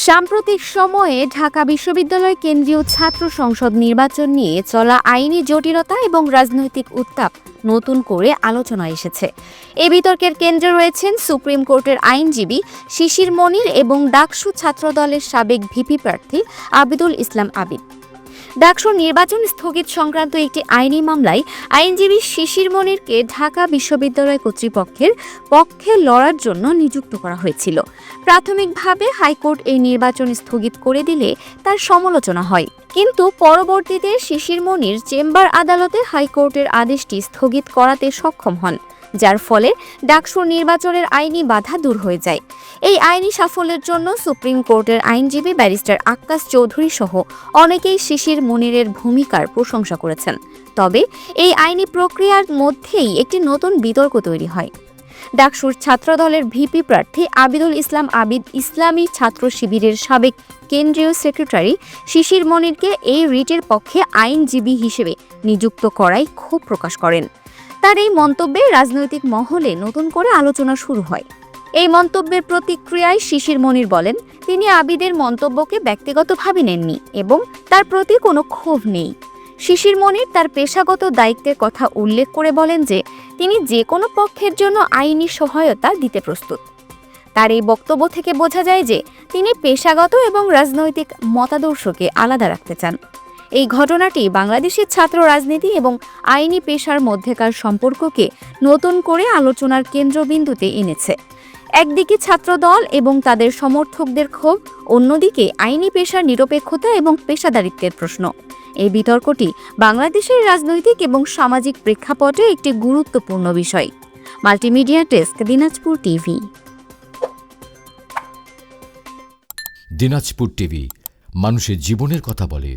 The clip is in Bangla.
সাম্প্রতিক সময়ে ঢাকা বিশ্ববিদ্যালয় কেন্দ্রীয় ছাত্র সংসদ নির্বাচন নিয়ে চলা আইনি জটিলতা এবং রাজনৈতিক উত্তাপ নতুন করে আলোচনায় এসেছে। এই বিতর্কের কেন্দ্রে রয়েছেন সুপ্রিম কোর্টের আইনজীবী শিশির মনির এবং ডাকসু ছাত্রদলের সাবেক ভিপি প্রার্থী আবিদুল ইসলাম আবিদ। ডাকসুর নির্বাচন স্থগিত সংক্রান্ত একটি আইনি মামলায় আইনজীবী শিশির মনিরকে ঢাকা বিশ্ববিদ্যালয় কর্তৃপক্ষের পক্ষে লড়ার জন্য নিযুক্ত করা হয়েছিল। প্রাথমিকভাবে হাইকোর্ট এই নির্বাচন স্থগিত করে দিলে তার সমালোচনা হয়, কিন্তু পরবর্তীতে শিশির মনির চেম্বার আদালতে হাইকোর্টের আদেশটি স্থগিত করাতে সক্ষম হন, যার ফলে ডাকসুর নির্বাচনের আইনি বাধা দূর হয়ে যায়। এই আইনি সাফল্যের জন্য সুপ্রিম কোর্টের আইনজীবী ব্যারিস্টার আক্কাস চৌধুরী সহ অনেকেই শিশির মনিরের ভূমিকার প্রশংসা করেছেন। তবে এই আইনি প্রক্রিয়ার মধ্যেই একটি নতুন বিতর্ক তৈরি হয়। ডাকসুর ছাত্রদলের ভিপি প্রার্থী আবিদুল ইসলাম আবিদ ইসলামী ছাত্র শিবিরের সাবেক কেন্দ্রীয় সেক্রেটারি শিশির মনিরকে এই রিটের পক্ষে আইনজীবী হিসেবে নিযুক্ত করায় ক্ষোভ প্রকাশ করেন। তার এই মন্তব্যে রাজনৈতিক মহলে নতুন করে আলোচনা শুরু হয়। এই মন্তব্যের প্রতিক্রিয়ায় শিশির মনির বলেন, তিনি আবিদের মন্তব্যকে ব্যক্তিগতভাবে নেননি এবং তার প্রতি কোনো ক্ষোভ নেই। শিশির মনির তার পেশাগত দায়িত্বের কথা উল্লেখ করে বলেন যে তিনি যে কোনো পক্ষের জন্য আইনি সহায়তা দিতে প্রস্তুত। তার এই বক্তব্য থেকে বোঝা যায় যে তিনি পেশাগত এবং রাজনৈতিক মতাদর্শকে আলাদা রাখতে চান। এই ঘটনাটি বাংলাদেশের ছাত্র রাজনীতি এবং আইনি পেশার মধ্যেকার সম্পর্ককে নতুন করে আলোচনার কেন্দ্রবিন্দুতে এনেছে। একদিকে ছাত্রদল এবং তাদের সমর্থকদের ক্ষোভ, অন্যদিকে আইনি পেশার নিরপেক্ষতা এবং পেশাদারিত্বের প্রশ্ন। এই বিতর্কটি বাংলাদেশের রাজনৈতিক এবং সামাজিক প্রেক্ষাপটে একটি গুরুত্বপূর্ণ বিষয়। Multimedia desk, Dinajpur TV. Dinajpur TV মানুষের জীবনের কথা বলে।